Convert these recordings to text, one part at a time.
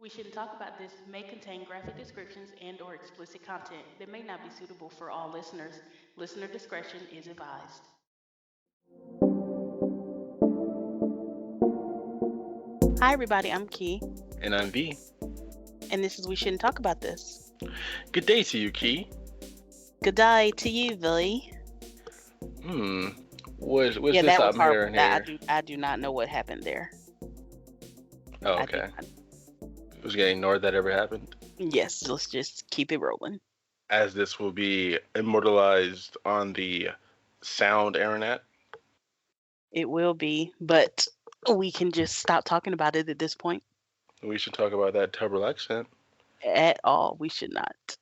We shouldn't talk about this may contain graphic descriptions and/or explicit content that may not be suitable for all listeners. Listener discretion is advised. Hi, everybody. I'm Key, And I'm V. and this is We Shouldn't Talk About This. Good day to you, Key. Good day to you, Billy. Hmm. Was Yeah, this that was I'm horrible. hearing That I here? do. I do not know what happened there. Oh, I do okay. not. Was getting ignored that ever happened? Yes, let's just keep it rolling. As this will be immortalized on the sound internet. It will be, but we can just stop talking about it at this point. We should talk about that double accent. At all, we should not.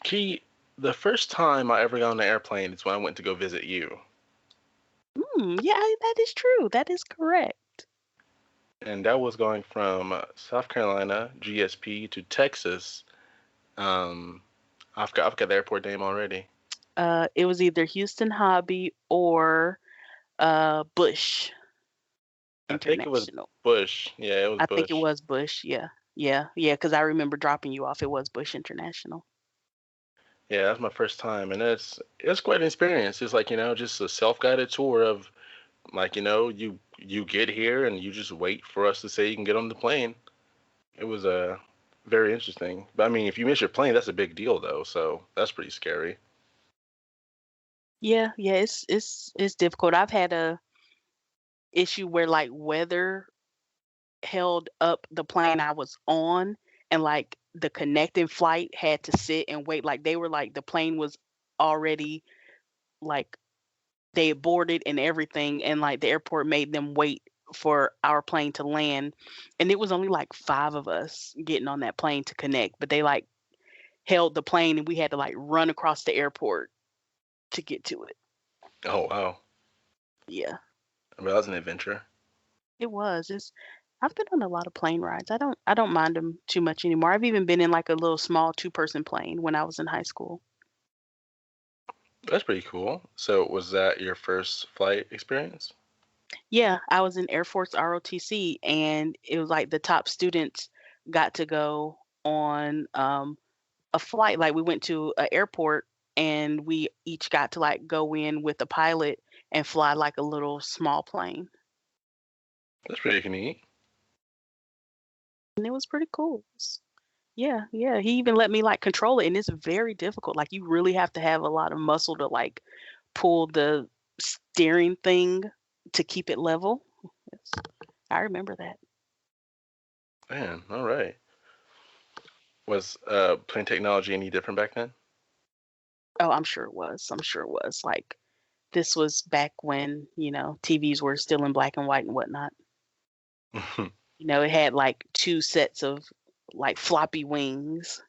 Key, the first time I ever got on an airplane is when I went to go visit you. Yeah, that is true. That is correct. And that was going from South Carolina, GSP, to Texas. Um, I've got the airport name already. It was either Houston Hobby or Bush I think it was International. Bush. Yeah, it was I think it Bush. was Bush. Yeah, yeah. Because I remember dropping you off. It was Bush International. Yeah, that's my first time, and it's quite an experience. It's like just a self-guided tour of like you get here and you just wait for us to say you can get on the plane. It was very interesting. But I mean, if you miss your plane, that's a big deal though. So that's pretty scary. Yeah. It's difficult. I've had a issue where like weather held up the plane I was on, and like the connecting flight had to sit and wait. Like they were like the plane was already like they had boarded and everything, and like the airport made them wait for our plane to land, and it was only like 5 of us getting on that plane to connect, but they like held the plane and we had to like run across the airport to get to it. Oh wow, Yeah, I mean, that was an adventure. it was. I've been on a lot of plane rides. I don't mind them too much anymore. I've even been in like a little small two-person plane when I was in high school. That's pretty cool. So was that your first flight experience? Yeah, I was in Air Force ROTC, and it was like the top students got to go on a flight. Like we went to an airport and we each got to like go in with a pilot and fly like a little small plane. That's pretty neat. And it was pretty cool. Yeah. He even let me like control it, and it's very difficult. Like you really have to have a lot of muscle to like pull the steering thing to keep it level. Yes, I remember that. Man, all right. Was plane technology any different back then? Oh, I'm sure it was. I'm sure it was. Like this was back when, TVs were still in black and white and whatnot. It had like two sets of like floppy wings.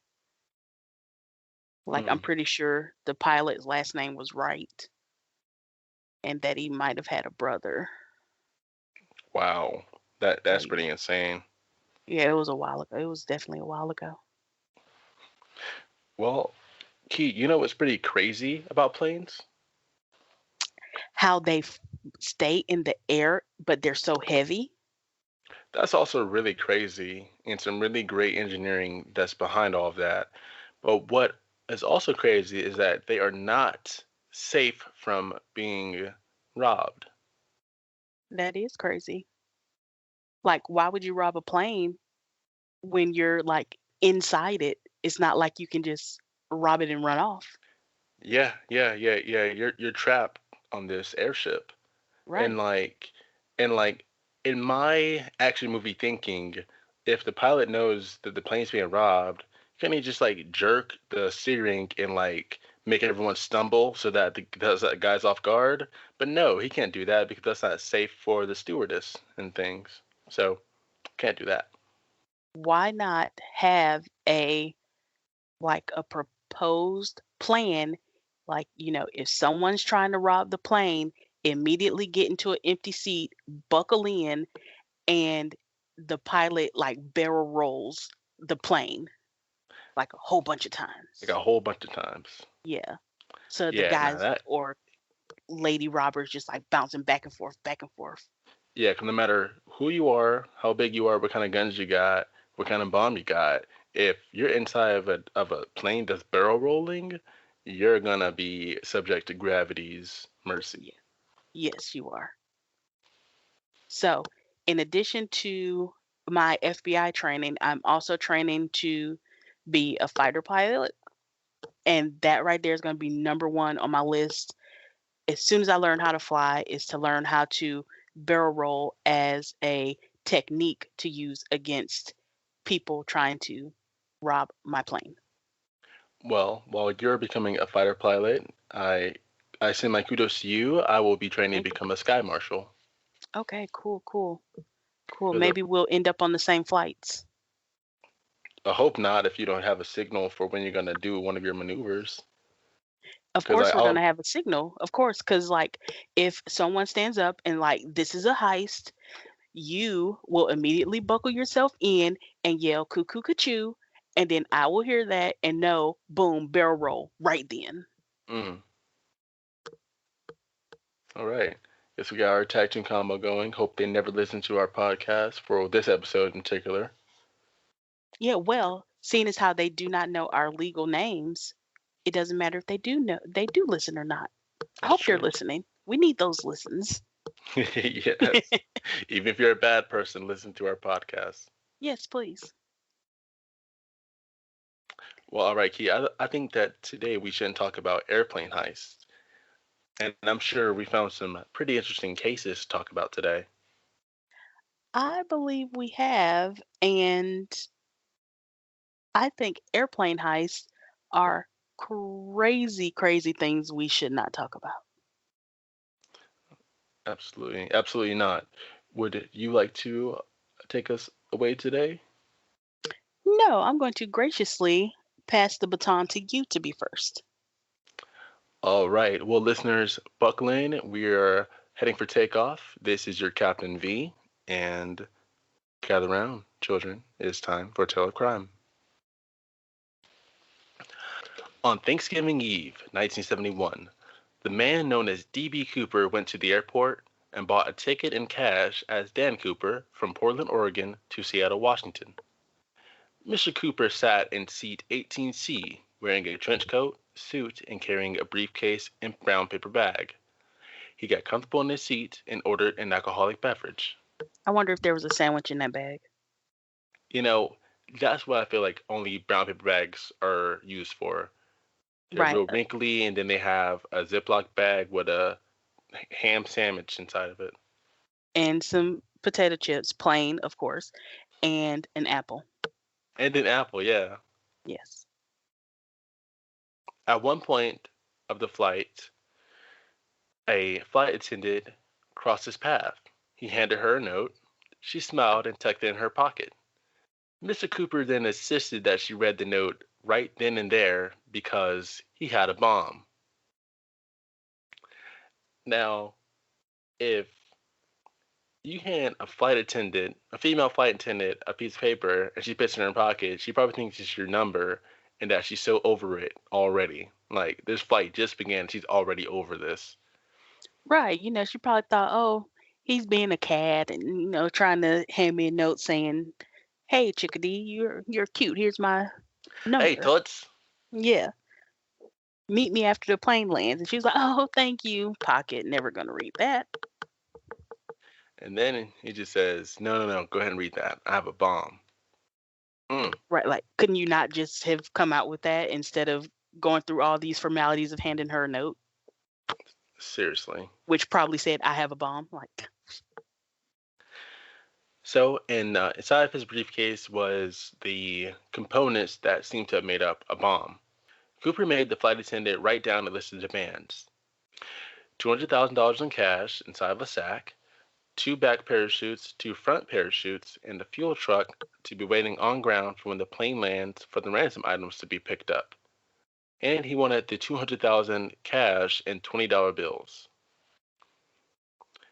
Like I'm Hmm. pretty sure the pilot's last name was Wright and that he might have had a brother. Wow, Oh that's yeah. pretty insane. Yeah, it was a while ago. It was definitely a while ago. Well, Key, you know what's pretty crazy about planes? How they stay in the air, but they're so heavy. That's also really crazy and some really great engineering that's behind all of that. But what is also crazy is that they are not safe from being robbed. That is crazy. Like, why would you rob a plane when you're like inside it? It's not like you can just rob it and run off. Yeah. You're trapped on this airship. And Right. like in my action movie thinking, if the pilot knows that the plane's being robbed, can't he just like jerk the steering and like make everyone stumble so that that guy's off guard? But no, he can't do that because that's not safe for the stewardess and things. So can't do that. Why not have a like a proposed plan? Like, if someone's trying to rob the plane, immediately get into an empty seat, buckle in, and the pilot like barrel rolls the plane like a whole bunch of Like times. a whole bunch of times. Yeah. So the Yeah, now guys that or lady robbers just like bouncing back and forth, back and forth. Yeah, 'cause no matter who you are, how big you are, what kind of guns you got, what kind of bomb you got, if you're inside of a plane that's barrel rolling, you're gonna be subject to gravity's mercy. Yeah. Yes, you are. So, in addition to my FBI training, I'm also training to be a fighter pilot. And that right there is going to be number one on my list as soon as I learn how to fly, is to learn how to barrel roll as a technique to use against people trying to rob my plane. Well, while you're becoming a fighter pilot, I send my kudos to you. I will be training to Thank become a sky marshal. you. Okay, cool, cool, cool. 'Cause Maybe we'll end up on the same flights. I hope not if you don't have a signal for when you're gonna do one of your maneuvers. Of Because course, we're I'll gonna have a signal. Of course, because like if someone stands up and like this is a heist, you will immediately buckle yourself in and yell cuckoo cuckoo, and then I will hear that and know, boom, barrel roll right then. mm, all right. Guess we got our tag team combo going. Hope they never listen to our podcast for this episode in particular. Yeah, well, seeing as how they do not know our legal names, it doesn't matter if they do listen or not. I That's hope they're true. listening. We need those listens. Yes. Even if you're a bad person, listen to our podcast. Yes, please. Well, all right, Key. I think that today we shouldn't talk about airplane heists. And I'm sure we found some pretty interesting cases to talk about today. I believe we have, and I think airplane heists are crazy, crazy things we should not talk about. Absolutely. Absolutely not. Would you like to take us away today? No, I'm going to graciously pass the baton to you to be first. All right. Well, listeners, buckle in. We are heading for takeoff. This is your Captain V, and gather round, children. It is time for a tale of crime. On Thanksgiving Eve, 1971, the man known as D.B. Cooper went to the airport and bought a ticket in cash as Dan Cooper from Portland, Oregon to Seattle, Washington. Mr. Cooper sat in seat 18C, wearing a trench coat, suit, and carrying a briefcase and brown paper bag. He got comfortable in his seat and ordered an alcoholic beverage. I wonder if there was a sandwich in that bag. You know, that's what I feel like only brown paper bags are used for. They're Right. real wrinkly, and then they have a Ziploc bag with a ham sandwich inside of it. And some potato chips, plain, of course, and an apple. And an apple, yeah. Yes. At one point of the flight, a flight attendant crossed his path. He handed her a note. She smiled and tucked it in her pocket. Mr. Cooper then insisted that she read the note right then and there because he had a bomb. Now, if you hand a flight attendant, a female flight attendant, a piece of paper and she puts it in her pocket, she probably thinks it's your number and that she's so over it already. Like, this flight just began, she's already over this. Right. She probably thought, oh, he's being a cat and, trying to hand me a note saying, hey, chickadee, you're cute. Here's my Hey, number. Toots. Yeah. Meet me after the plane lands. And she was like, oh, thank you. Pocket. Never going to read that. And then he just says, no, no, no, go ahead and read that. I have a bomb. Mm, Right. Like, couldn't you not just have come out with that instead of going through all these formalities of handing her a note, seriously. which probably said, I have a bomb? Like, So, inside of his briefcase was the components that seemed to have made up a bomb. Cooper made the flight attendant write down a list of demands: $200,000 in cash inside of a sack, two back parachutes, two front parachutes, and a fuel truck to be waiting on ground for when the plane lands for the ransom items to be picked up. And he wanted the 200,000 cash and $20 bills.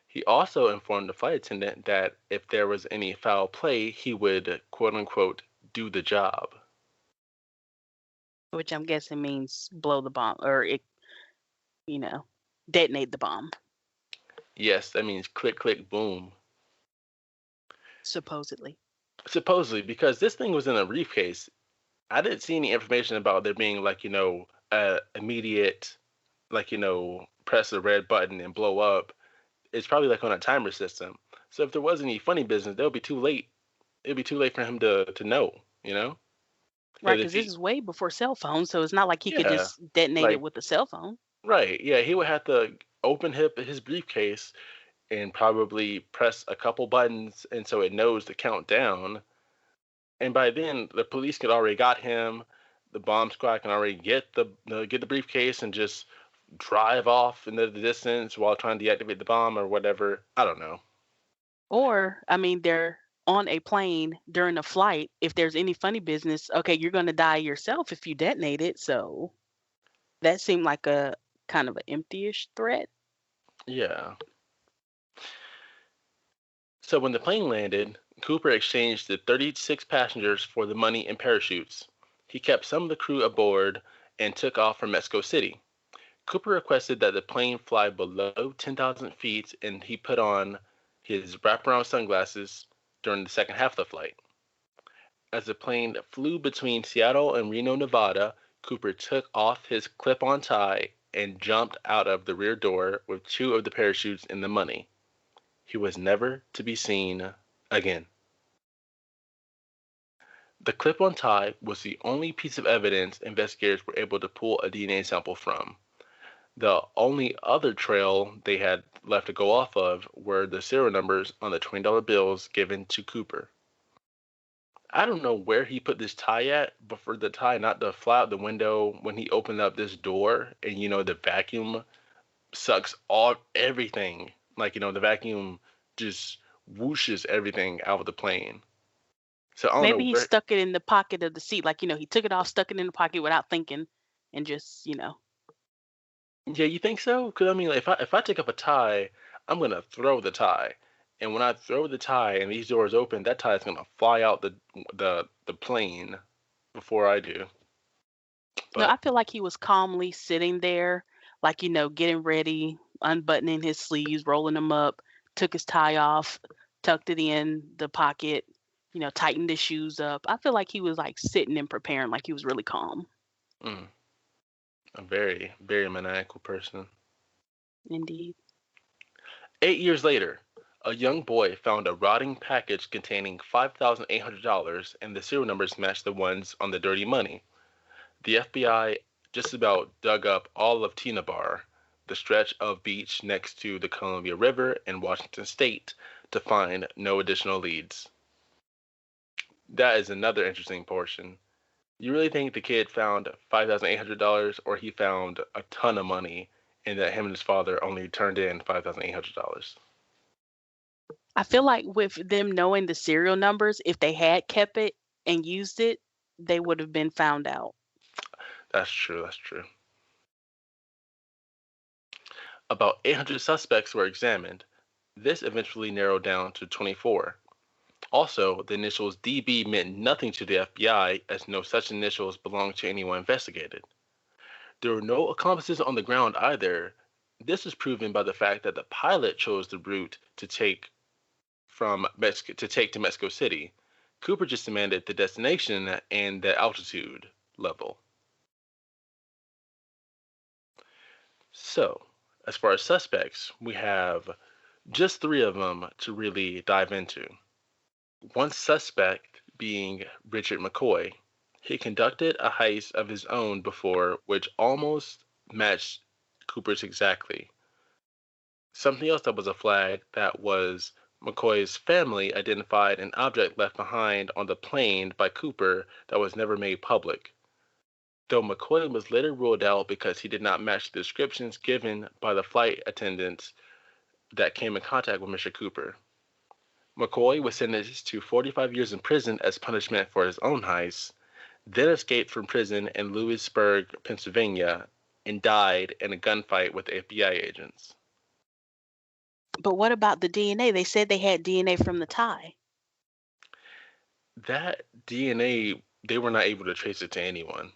He also informed the flight attendant that if there was any foul play, he would quote unquote do the job. which I'm guessing means blow the bomb or you know, detonate the bomb. Yes, that means click, click, boom. Supposedly. Supposedly, because this thing was in a briefcase. I didn't see any information about there being like, immediate, like, press the red button and blow up. It's probably like on a timer system. So if there was any funny business, that would be too late. It'd be too late for him to know, you know? Right, Because because if this he, is way before cell phones, so it's not like he could yeah, just detonate it like, with a cell phone. right, yeah, he would have to open his briefcase and probably press a couple buttons, and so it knows to count down. And by then, the police could already got him. The bomb squad can already get the briefcase and just drive off into the distance while trying to deactivate the bomb or whatever. I don't know. Or, I mean, they're on a plane during a flight. If there's any funny business, okay, you're going to die yourself if you detonate it. So that seemed like a kind of an empty-ish threat. Yeah. So when the plane landed, Cooper exchanged the 36 passengers for the money and parachutes. He kept some of the crew aboard and took off for Mexico City. Cooper requested that the plane fly below 10,000 feet and he put on his wraparound sunglasses during the second half of the flight. As the plane flew between Seattle and Reno, Nevada, Cooper took off his clip on tie and jumped out of the rear door with two of the parachutes in the money. He was never to be seen again. The clip on tie was the only piece of evidence investigators were able to pull a DNA sample from. The only other trail they had left to go off of were the serial numbers on the $20 bills given to Cooper. I don't know where he put this tie at, but for the tie not to fly out the window when he opened up this door and the vacuum sucks all everything. Like, the vacuum just whooshes everything out of the plane. So I don't Maybe know he where. stuck it in the pocket of the seat. Like, he took it off, stuck it in the pocket without thinking, and just. Yeah, you think so? Because I mean, like, if I take up a tie, I'm gonna throw the tie, and when I throw the tie and these doors open, that tie is gonna fly out the plane before I do. No, But I feel like he was calmly sitting there, like, getting ready, unbuttoning his sleeves, rolling them up, took his tie off, tucked it in the pocket, tightened his shoes up. I feel like he was like sitting and preparing, like he was really calm. mm, a very very maniacal person. Indeed. 8 years later, a young boy found a rotting package containing $5,800, and the serial numbers matched the ones on the dirty money. The FBI just about dug up all of Tina Bar, the stretch of beach next to the Columbia River in Washington State, to find no additional leads. That is another interesting portion. You really think the kid found $5,800 or he found a ton of money and that him and his father only turned in $5,800? I feel like with them knowing the serial numbers, if they had kept it and used it, they would have been found out. That's true, that's true. About 800 suspects were examined. This eventually narrowed down to 24. Also, the initials DB meant nothing to the FBI as no such initials belonged to anyone investigated. There were no accomplices on the ground either. This was proven by the fact that the pilot chose the route to take to Mexico City. Cooper just demanded the destination and the altitude level. So, as far as suspects, we have just three of them to really dive into. One suspect being Richard McCoy. He conducted a heist of his own before, which almost matched Cooper's exactly. Something else that was a flag that was McCoy's family identified an object left behind on the plane by Cooper that was never made public, though McCoy was later ruled out because he did not match the descriptions given by the flight attendants that came in contact with Mr. Cooper. McCoy was sentenced to 45 years in prison as punishment for his own heist, then escaped from prison in Lewisburg, Pennsylvania, and died in a gunfight with FBI agents. But what about the DNA? They said they had DNA from the tie. That DNA, they were not able to trace it to anyone.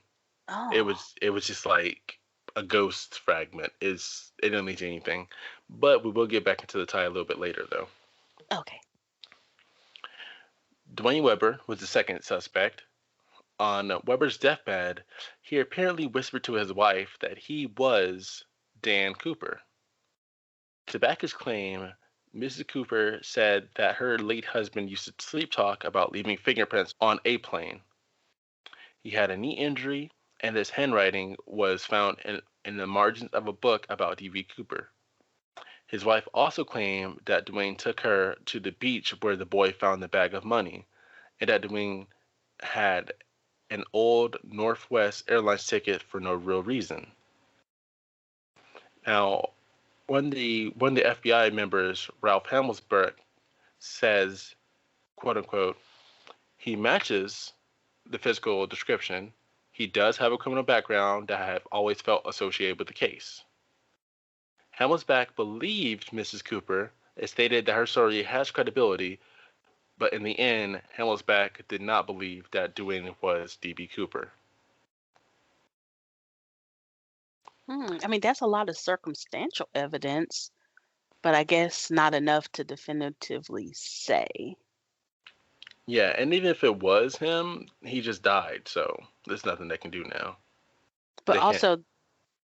It Oh, was it was just like a ghost fragment. It didn't lead to anything. But we will get back into the tie a little bit later though. okay. Dwayne Webber was the second suspect. On Webber's deathbed, he apparently whispered to his wife that he was Dan Cooper. To back his claim, Mrs. Cooper said that her late husband used to sleep talk about leaving fingerprints on a plane. He had a knee injury, and his handwriting was found in the margins of a book about D.B. Cooper. His wife also claimed that Dwayne took her to the beach where the boy found the bag of money, and that Dwayne had an old Northwest Airlines ticket for no real reason. Now, one of the FBI members, Ralph Hamelsberg, says, quote unquote, he matches the physical description. He does have a criminal background that I have always felt associated with the case. Hamelsback believed Mrs. Cooper and stated that her story has credibility, but in the end, Hamelsback did not believe that Dwayne was D.B. Cooper. I mean, that's a lot of circumstantial evidence, but I guess not enough to definitively say. Yeah, and even if it was him, he just died, so there's nothing they can do now. But They can't. also,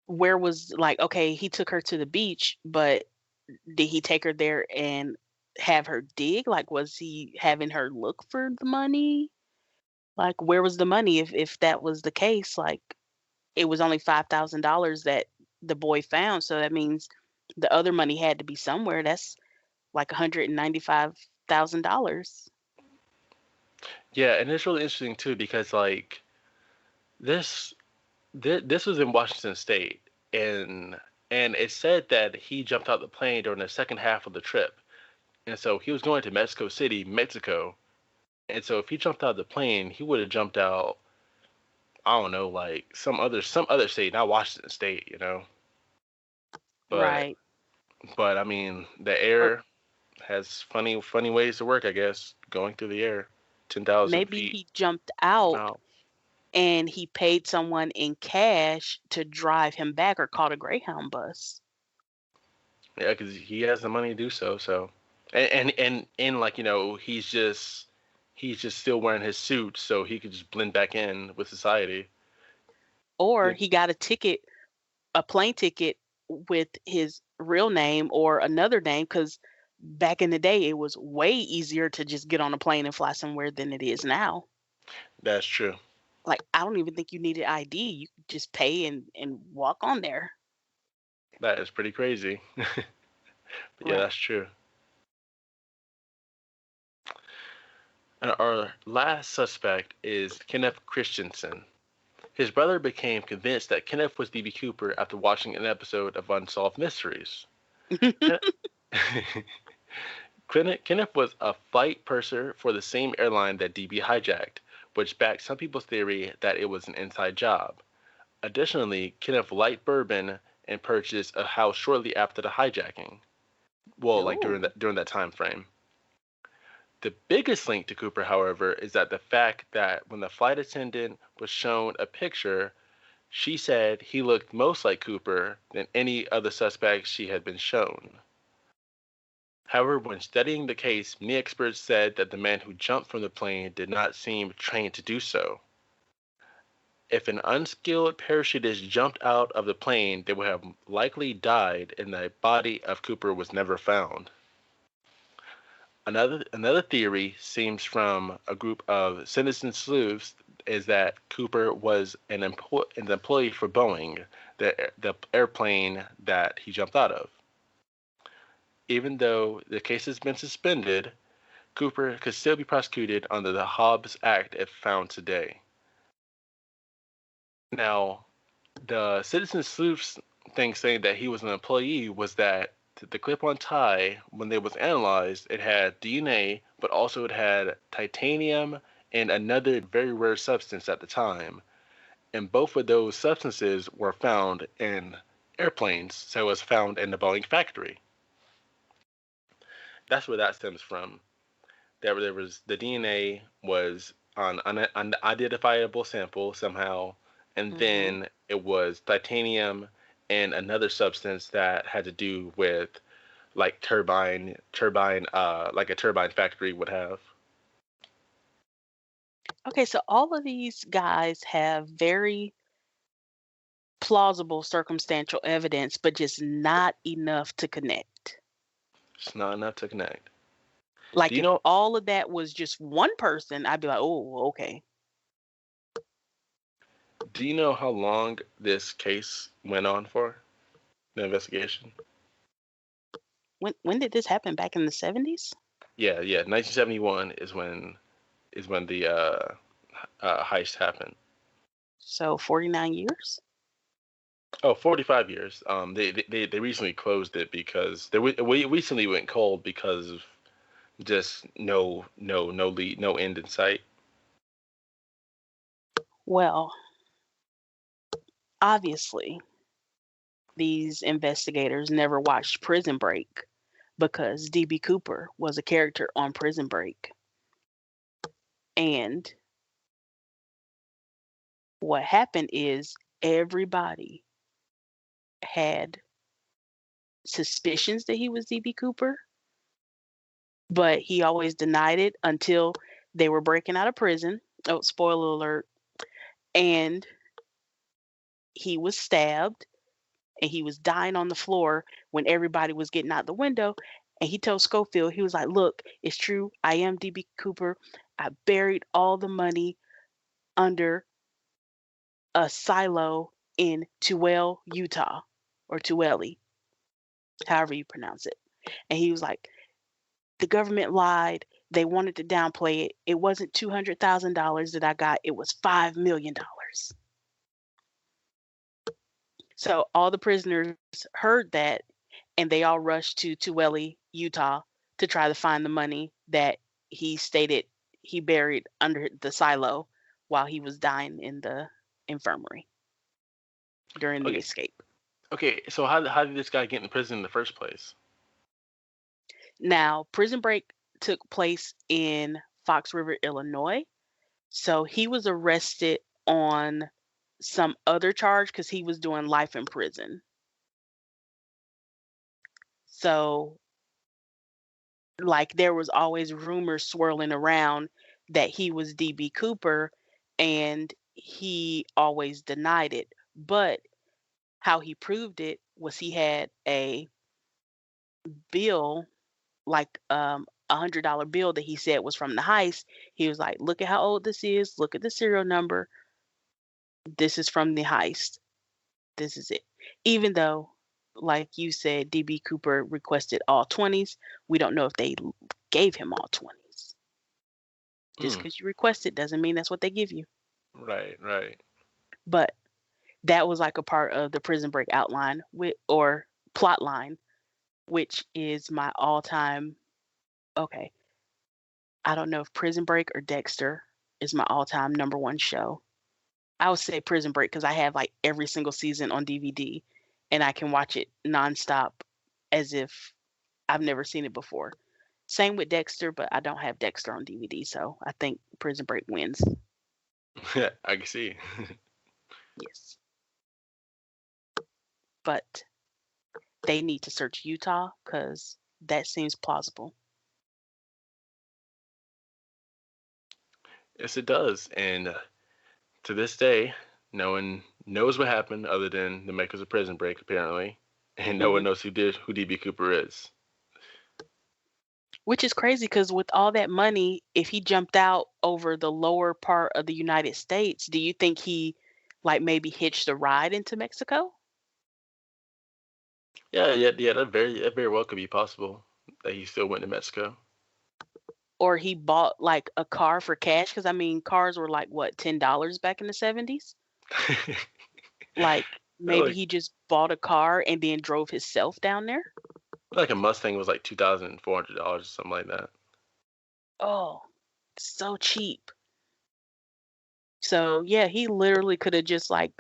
where was like, okay, he took her to the beach, but did he take her there and have her dig? Like, was he having her look for the money? Like, where was the money if that was the case? Like, it was only $5,000 that the boy found, so that means the other money had to be somewhere. That's like $195,000. Yeah, and it's really interesting too because like this this was in Washington State, and it said that he jumped out the plane during the second half of the trip, and so he was going to Mexico City, Mexico, and so if he jumped out of the plane, he would have jumped out, I don't know, like some other state, not Washington State, you know. But Right. I mean, the Or air has funny ways to work, I guess, going through the air, 10,000 maybe feet. he jumped out Wow. and he paid someone in cash to drive him back or called a Greyhound bus. Yeah, because he has the money to do so. So, and like he's just still wearing his suit, so he could just blend back in with society. Or Yeah, he got a plane ticket with his real name or another name, because back in the day, it was way easier to just get on a plane and fly somewhere than it is now. that's true. Like, I don't even think you needed ID. You could just pay and walk on there. That is pretty crazy. But yeah, Right. that's true. And our last suspect is Kenneth Christensen. His brother became convinced that Kenneth was D.B. Cooper after watching an episode of Unsolved Mysteries. Ken- Kenneth was a flight purser for the same airline that DB hijacked, which backed some people's theory that it was an inside job. Additionally, Kenneth liked bourbon and purchased a house shortly after the hijacking. Well, like Ooh. during that time frame. The biggest link to Cooper, however, is that the fact that when the flight attendant was shown a picture, she said he looked most like Cooper than any other suspect she had been shown. However, when studying the case, many experts said that the man who jumped from the plane did not seem trained to do so. If an unskilled parachutist jumped out of the plane, they would have likely died and the body of Cooper was never found. Another theory seems from a group of citizen sleuths is that Cooper was an employee for Boeing, the airplane that he jumped out of. Even though the case has been suspended, Cooper could still be prosecuted under the Hobbs Act if found today. Now, the citizen sleuths thing saying that he was an employee was that the clip-on tie, when it was analyzed, it had DNA, but also it had titanium and another very rare substance at the time. And both of those substances were found in airplanes, so it was found in the Boeing factory. That's where that stems from. There was the DNA was on an unidentifiable sample somehow, and Hmm. then it was titanium and another substance that had to do with like turbine like a turbine factory would have. Okay, so all of these guys have very plausible circumstantial evidence, but just not enough to connect. It's not enough to connect. Do Like you if know? all of that was just one person, I'd be like, oh, okay. Do you know how long this case went on for? The investigation. When did this happen? Back in the 70s? Yeah, yeah. 1971 is when the heist happened. So 49 years? Oh, 45 years. They recently closed it because we recently went cold because of just no lead, no end in sight. Well, obviously, these investigators never watched Prison Break because DB Cooper was a character on Prison Break. And what happened is everybody had suspicions that he was DB Cooper, but he always denied it until they were breaking out of prison. Oh, spoiler alert. And he was stabbed and he was dying on the floor when everybody was getting out the window. And he told Schofield, he was like, look, it's true. I am DB Cooper. I buried all the money under a silo in Tuel, Utah, or Tueli, however you pronounce it. And he was like, the government lied. They wanted to downplay it. It wasn't $200,000 that I got, it was $5 million. So all the prisoners heard that and they all rushed to Tueli, Utah to try to find the money that he stated he buried under the silo while he was dying in the infirmary during the Okay, escape. okay. So how did this guy get in prison in the first place? Now, Prison Break took place in Fox River, Illinois. So he was arrested on some other charge because he was doing life in prison. So, like, there was always rumors swirling around that he was DB Cooper, and he always denied it. But how he proved it was he had a bill, like $100 bill that he said was from the heist. He was like, "Look at how old this is. Look at the serial number. This is from the heist. This is it." Even though, like you said, DB Cooper requested all 20s, we don't know if they gave him all 20s. Just Hmm. because you request it doesn't mean that's what they give you. Right, right. But that was like a part of the Prison Break outline or plot line, which is my all-time. Okay, I don't know if Prison Break or Dexter is my all-time number one show. I would say Prison Break because I have like every single season on DVD and I can watch it nonstop as if I've never seen it before. Same with Dexter, but I don't have Dexter on DVD, so I think Prison Break wins. I can see. Yes. But they need to search Utah because that seems plausible. Yes, it does. And to this day, no one knows what happened other than the makers of Prison Break, apparently, and no one Hmm. knows who DB Cooper is. Which is crazy because with all that money, if he jumped out over the lower part of the United States, do you think he like maybe hitched a ride into Mexico? Yeah, yeah, yeah. That very well could be possible that he still went to Mexico. Or he bought like a car for cash? Because I mean, cars were like what, $10 back in the 70s? Like maybe like he just bought a car and then drove himself down there? like a Mustang was like $2,400 or something like that. Oh, so cheap. So yeah, he literally could have just like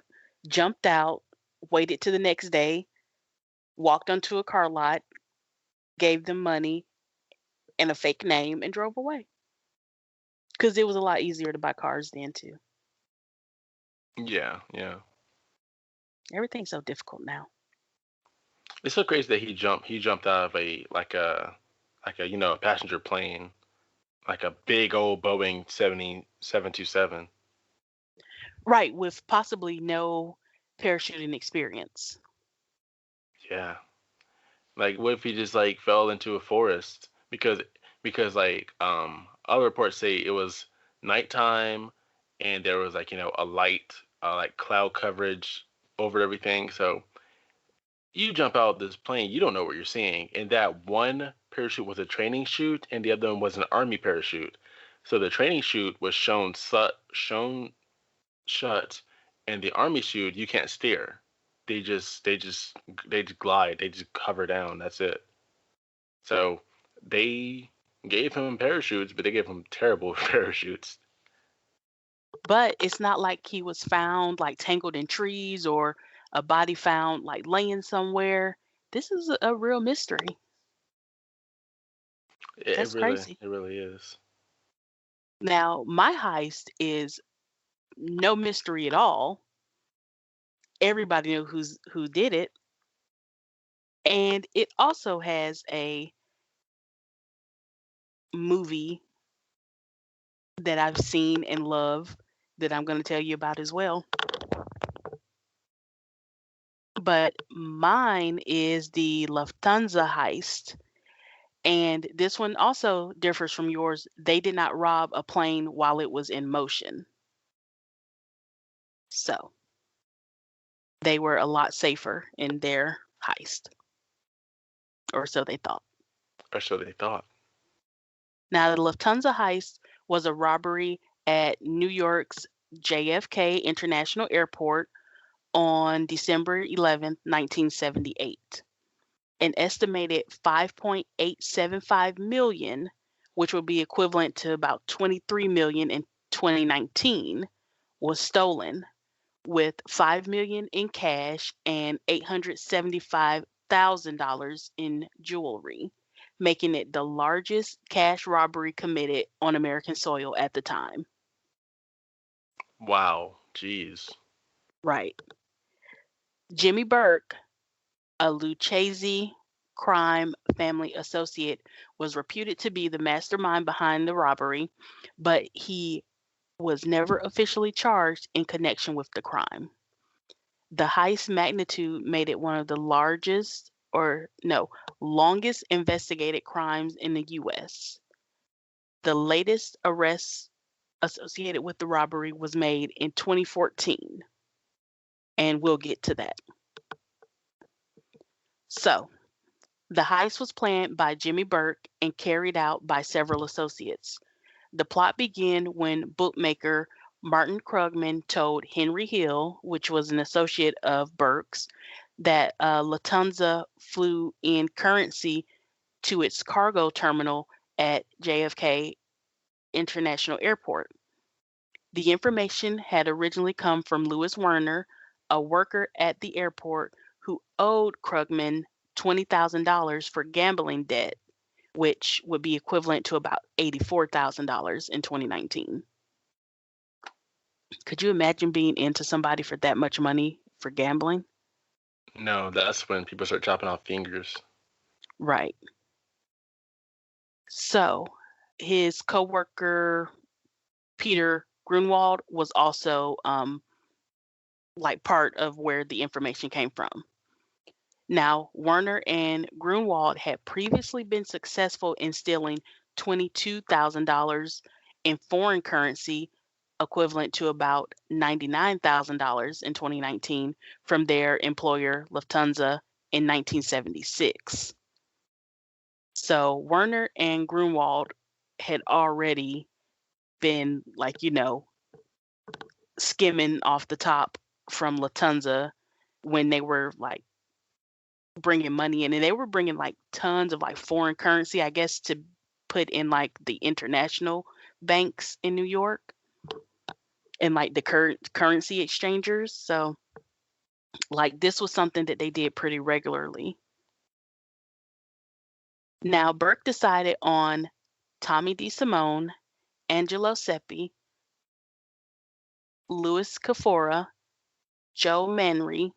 jumped out, waited to the next day, walked onto a car lot, gave them money and a fake name, and drove away. Because it was a lot easier to buy cars then too. Yeah, yeah. Everything's so difficult now. It's so crazy that he jumped out of a like a passenger plane Like a big old Boeing 727. Right, with possibly no parachuting experience. Yeah. Like, what if he just like fell into a forest because like other reports say it was nighttime and there was like a light like cloud coverage over everything. So you jump out of this plane, you don't know what you're seeing, and that one parachute was a training chute and the other one was an army parachute. So the training chute was shown shut, and the army chute you can't steer. They just glide, they just hover down. That's it. So they gave him parachutes, but they gave him terrible parachutes. But it's not like he was found like tangled in trees or a body found like laying somewhere. This is a real mystery. It That's really, crazy. it really is. Now, my heist is no mystery at all. Everybody knew who did it, and it also has a movie that I've seen and love that I'm going to tell you about as well. But mine is the Lufthansa heist. And this one also differs from yours. They did not rob a plane while it was in motion. So they were a lot safer in their heist, or so they thought. Or so they thought. Now, the Lufthansa heist was a robbery at New York's JFK International Airport on December 11th, 1978. An estimated 5.875 million, which would be equivalent to about 23 million in 2019, was stolen, with 5 million in cash and $875,000 in jewelry, making it the largest cash robbery committed on American soil at the time. Wow. Jeez. Right. Jimmy Burke, a Lucchese crime family associate, was reputed to be the mastermind behind the robbery, but he was never officially charged in connection with the crime. The heist magnitude made it one of the largest, or no, longest investigated crimes in the US. The latest arrest associated with the robbery was made in 2014, and we'll get to that. So, the heist was planned by Jimmy Burke and carried out by several associates. The plot began when bookmaker Martin Krugman told Henry Hill, which was an associate of Burke's, that Lufthansa flew in currency to its cargo terminal at JFK International Airport. The information had originally come from Louis Werner, a worker at the airport who owed Krugman $20,000 for gambling debt, which would be equivalent to about $84,000 in 2019. Could you imagine being into somebody for that much money for gambling? No, that's when people start chopping off fingers. Right. So his coworker Peter Grunwald was also like part of where the information came from. Now, Werner and Grunwald had previously been successful in stealing $22,000 in foreign currency, equivalent to about $99,000 in 2019, from their employer, Lufthansa, in 1976. So Werner and Grunwald had already been, like, skimming off the top from Lufthansa when they were like bringing money in, and they were bringing like tons of like foreign currency, I guess, to put in like the international banks in New York and like the currency exchangers. So like this was something that they did pretty regularly. Now Burke decided on Tommy DeSimone, Angelo Seppi, Louis Cafora, Joe Manry,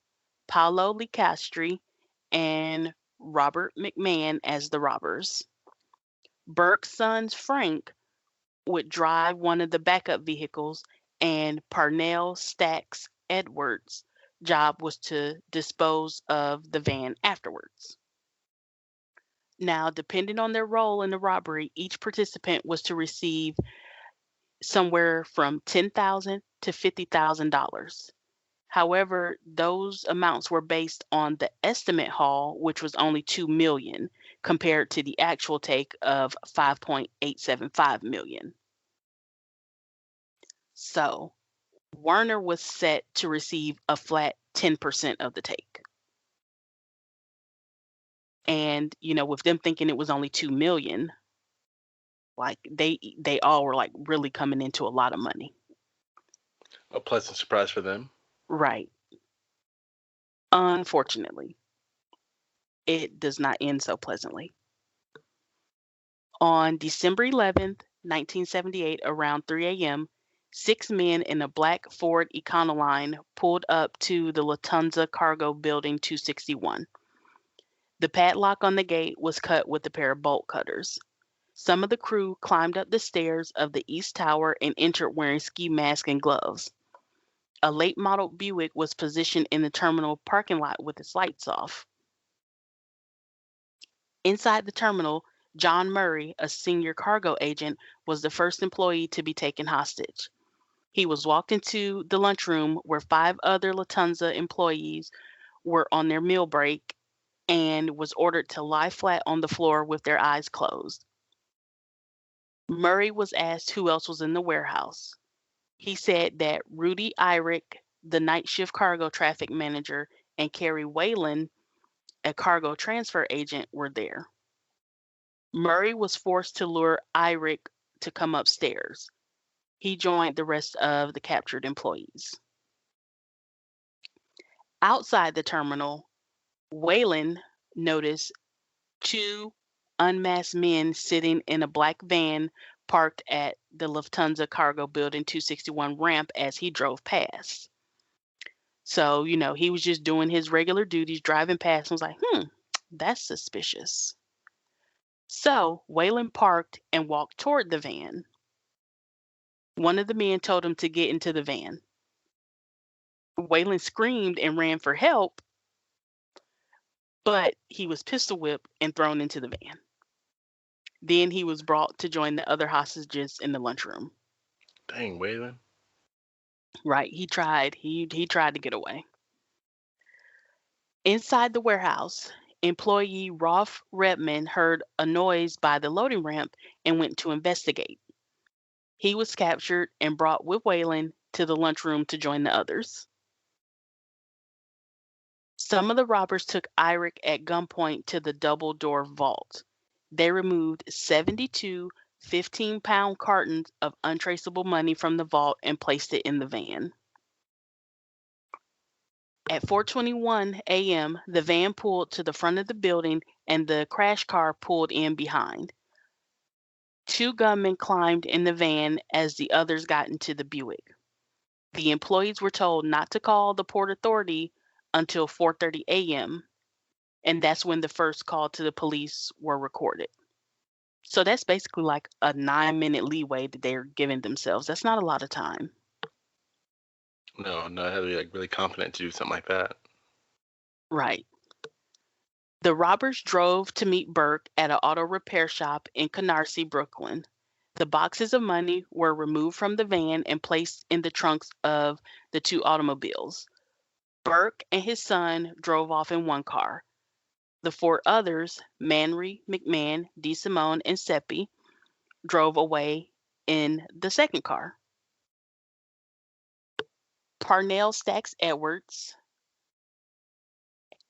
Paolo Licastri, and Robert McMahon as the robbers. Burke's son Frank would drive one of the backup vehicles, and Parnell Stacks Edwards' job was to dispose of the van afterwards. Now, depending on their role in the robbery, each participant was to receive somewhere from $10,000 to $50,000. However, those amounts were based on the estimate haul, which was only $2 million, compared to the actual take of $5.875 million. So, Werner was set to receive a flat 10% of the take. And, with them thinking it was only $2 million, like they all were like really coming into a lot of money. A pleasant surprise for them. Right. Unfortunately, it does not end so pleasantly. On December 11th, 1978, around 3 a.m., 6 men in a black Ford Econoline pulled up to the Lufthansa Cargo Building 261. The padlock on the gate was cut with a pair of bolt cutters. Some of the crew climbed up the stairs of the East Tower and entered wearing ski masks and gloves. A late model Buick was positioned in the terminal parking lot with its lights off. Inside the terminal, John Murray, a senior cargo agent, was the first employee to be taken hostage. He was walked into the lunchroom where 5 other Lufthansa employees were on their meal break and was ordered to lie flat on the floor with their eyes closed. Murray was asked who else was in the warehouse. He said that Rudy Eyrich, the night shift cargo traffic manager, and Kerry Whalen, a cargo transfer agent, were there. Murray was forced to lure Eyrich to come upstairs. He joined the rest of the captured employees. Outside the terminal, Whalen noticed 2 unmasked men sitting in a black van parked at the Lufthansa Cargo Building 261 ramp as he drove past. So, he was just doing his regular duties, driving past, and was like, that's suspicious. So, Whalen parked and walked toward the van. One of the men told him to get into the van. Whalen screamed and ran for help, but he was pistol whipped and thrown into the van. Then he was brought to join the other hostages in the lunchroom. Dang, Waylon. Right, he tried. He tried to get away. Inside the warehouse, employee Rolf Redman heard a noise by the loading ramp and went to investigate. He was captured and brought with Whalen to the lunchroom to join the others. Some of the robbers took Eyrich at gunpoint to the double-door vault. They removed 72 15-pound cartons of untraceable money from the vault and placed it in the van. At 4:21 a.m., the van pulled to the front of the building and the crash car pulled in behind. 2 gunmen climbed in the van as the others got into the Buick. The employees were told not to call the Port Authority until 4:30 a.m., and that's when the first call to the police were recorded. So that's basically like a 9-minute leeway that they're giving themselves. That's not a lot of time. No, I had to be like really confident to do something like that. Right. The robbers drove to meet Burke at an auto repair shop in Canarsie, Brooklyn. The boxes of money were removed from the van and placed in the trunks of the 2 automobiles. Burke and his son drove off in one car. The 4 others, Manry, McMahon, DeSimone, and Seppi, drove away in the second car. Parnell Stacks Edwards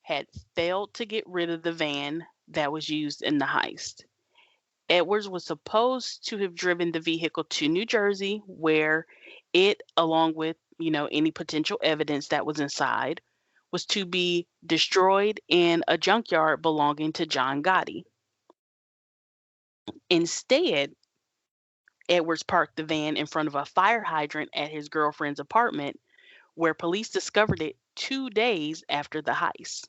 had failed to get rid of the van that was used in the heist. Edwards was supposed to have driven the vehicle to New Jersey, where it, along with, any potential evidence that was inside, was to be destroyed in a junkyard belonging to John Gotti. Instead, Edwards parked the van in front of a fire hydrant at his girlfriend's apartment, where police discovered it 2 days after the heist.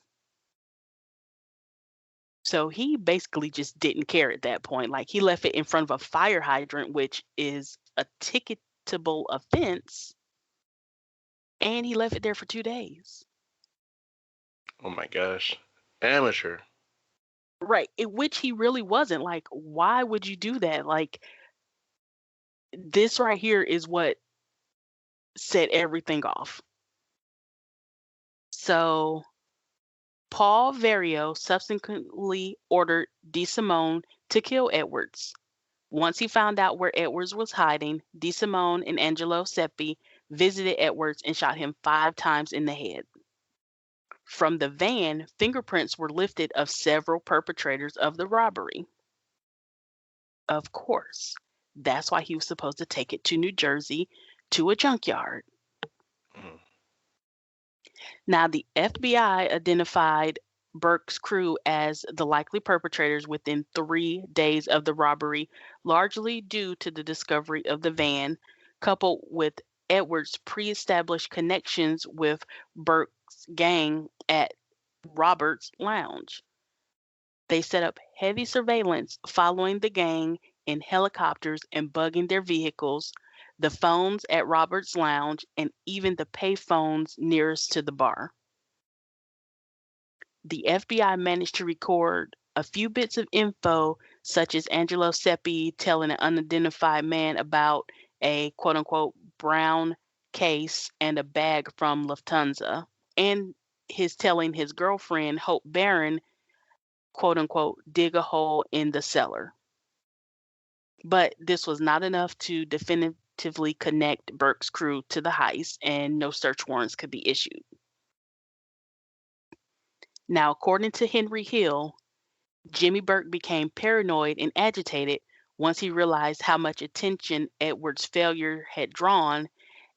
So he basically just didn't care at that point. Like, he left it in front of a fire hydrant, which is a ticketable offense, and he left it there for 2 days. Oh my gosh. Amateur. Right, which he really wasn't. Like, why would you do that? Like, this right here is what set everything off. So Paul Vario subsequently ordered DeSimone to kill Edwards. Once he found out where Edwards was hiding, DeSimone and Angelo Seppi visited Edwards and shot him 5 times in the head. From the van, fingerprints were lifted of several perpetrators of the robbery. Of course, that's why he was supposed to take it to New Jersey to a junkyard. Mm. Now, the FBI identified Burke's crew as the likely perpetrators within 3 days of the robbery, largely due to the discovery of the van, coupled with Edwards' pre-established connections with Burke's gang at Robert's Lounge. They set up heavy surveillance following the gang in helicopters and bugging their vehicles, the phones at Robert's Lounge, and even the pay phones nearest to the bar. The FBI managed to record a few bits of info, such as Angelo Seppi telling an unidentified man about a quote unquote brown case and a bag from Lufthansa, and his telling his girlfriend, Hope Barron, quote unquote, dig a hole in the cellar. But this was not enough to definitively connect Burke's crew to the heist, and no search warrants could be issued. Now, according to Henry Hill, Jimmy Burke became paranoid and agitated once he realized how much attention Edwards' failure had drawn,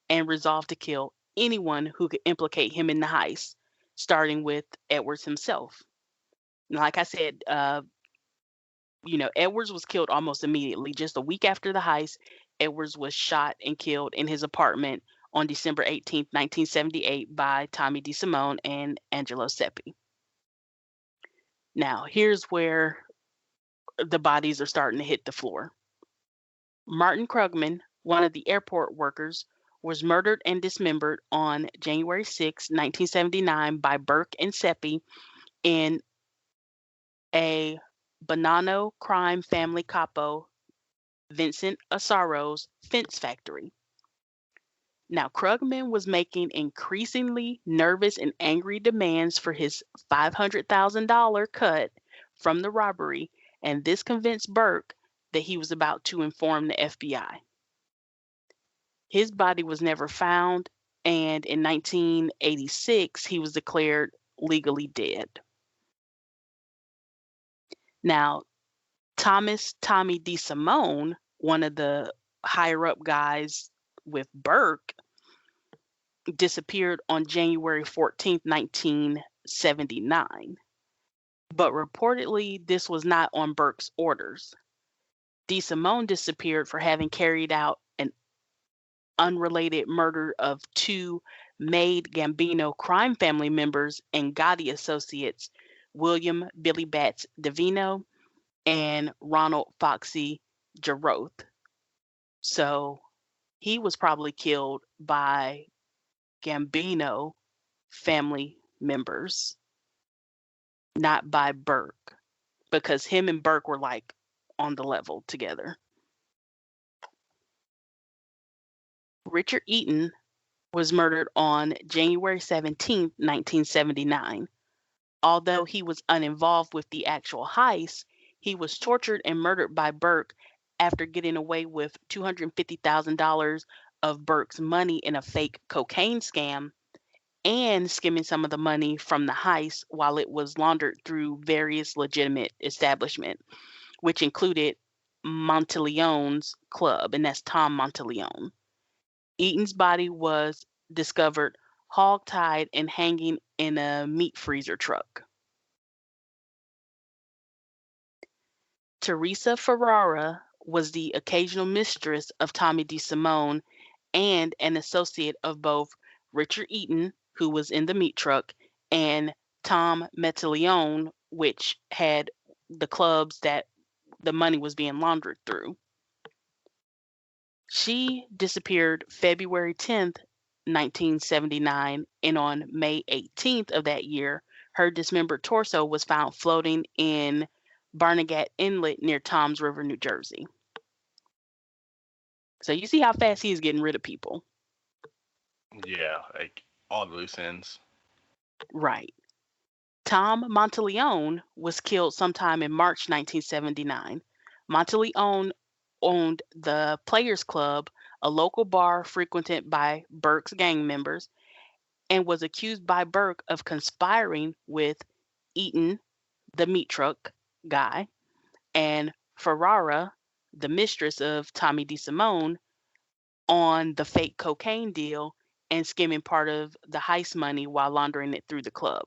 and resolved to kill anyone who could implicate him in the heist, starting with Edwards himself. Like I said, Edwards was killed almost immediately. Just a week after the heist, Edwards was shot and killed in his apartment on December 18th, 1978 by Tommy DeSimone and Angelo Seppi. Now, here's where the bodies are starting to hit the floor. Martin Krugman, one of the airport workers, was murdered and dismembered on January 6, 1979 by Burke and Seppi in a Bonanno crime family capo Vincent Assaro's fence factory. Now, Krugman was making increasingly nervous and angry demands for his $500,000 cut from the robbery, and this convinced Burke that he was about to inform the FBI. His body was never found, and in 1986, he was declared legally dead. Now, Tommy DeSimone, one of the higher up guys with Burke, disappeared on January 14th, 1979. But reportedly, this was not on Burke's orders. DeSimone disappeared for having carried out an unrelated murder of 2 Maid Gambino crime family members and Gotti associates, William Billy Bats Davino and Ronald Foxy Jaroth. So he was probably killed by Gambino family members, not by Burke, because him and Burke were like on the level together. Richard Eaton was murdered on January 17th, 1979. Although he was uninvolved with the actual heist, he was tortured and murdered by Burke after getting away with $250,000 of Burke's money in a fake cocaine scam and skimming some of the money from the heist while it was laundered through various legitimate establishments, which included Monteleone's club, and that's Tom Monteleone. Eaton's body was discovered hog-tied and hanging in a meat freezer truck. Teresa Ferrara was the occasional mistress of Tommy DeSimone and an associate of both Richard Eaton, who was in the meat truck, and Tom Monteleone, which had the clubs that the money was being laundered through. She disappeared February 10th, 1979, and on May 18th of that year, her dismembered torso was found floating in Barnegat Inlet near Toms River, New Jersey. So you see how fast he's getting rid of people. Yeah, like all the loose ends. Right. Tom Monteleone was killed sometime in March 1979. Monteleone owned the Players Club, a local bar frequented by Burke's gang members, and was accused by Burke of conspiring with Eaton, the meat truck guy, and Ferrara, the mistress of Tommy DeSimone, on the fake cocaine deal and skimming part of the heist money while laundering it through the club.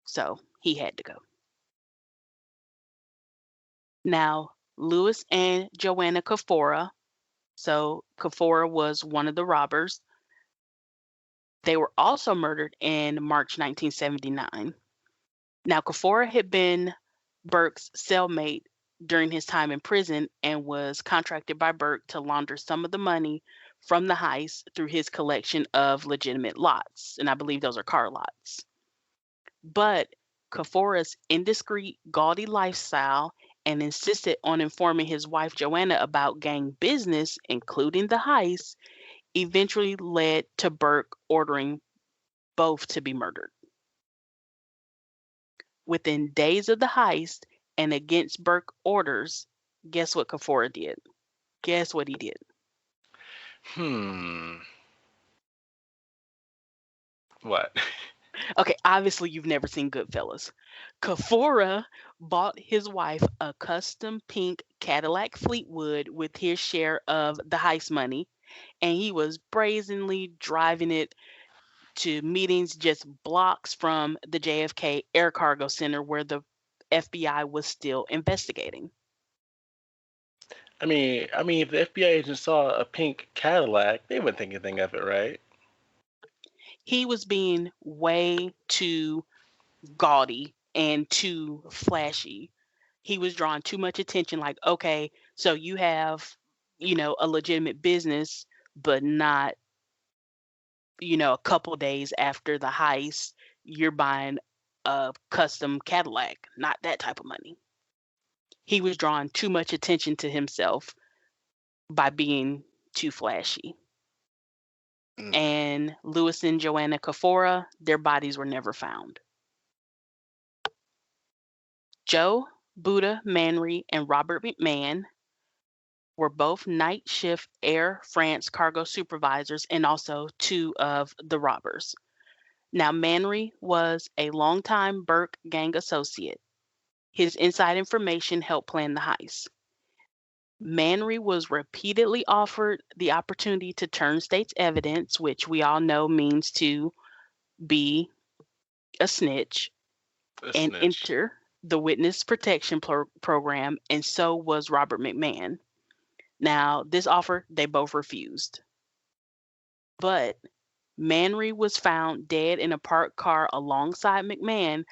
So he had to go. Now, Louis and Joanna Kafora, so Kafora was one of the robbers. They were also murdered in March 1979. Now, Kafora had been Burke's cellmate during his time in prison and was contracted by Burke to launder some of the money from the heist through his collection of legitimate lots. And I believe those are car lots. But Kafora's indiscreet, gaudy lifestyle and insisted on informing his wife Joanna about gang business, including the heist, eventually led to Burke ordering both to be murdered. Within days of the heist and against Burke orders, guess what Kafora did? Guess what he did? What? Okay, obviously you've never seen Goodfellas. Kafora bought his wife a custom pink Cadillac Fleetwood with his share of the heist money, and he was brazenly driving it to meetings just blocks from the JFK Air Cargo Center where the FBI was still investigating. I mean, if the FBI agent saw a pink Cadillac, they wouldn't think anything of it, right? He was being way too gaudy and too flashy. He was drawing too much attention, like, okay, so you have, a legitimate business, but not, a couple days after the heist, you're buying a custom Cadillac, not that type of money. He was drawing too much attention to himself by being too flashy. And Louis and Joanna Kafora, their bodies were never found. Joe, Buddha Manry, and Robert McMahon were both night shift Air France cargo supervisors and also two of the robbers. Now, Manry was a longtime Burke gang associate. His inside information helped plan the heist. Manry was repeatedly offered the opportunity to turn state's evidence, which we all know means to be a snitch, and enter the witness protection program, and so was Robert McMahon. Now, this offer, they both refused. But Manry was found dead in a parked car alongside McMahon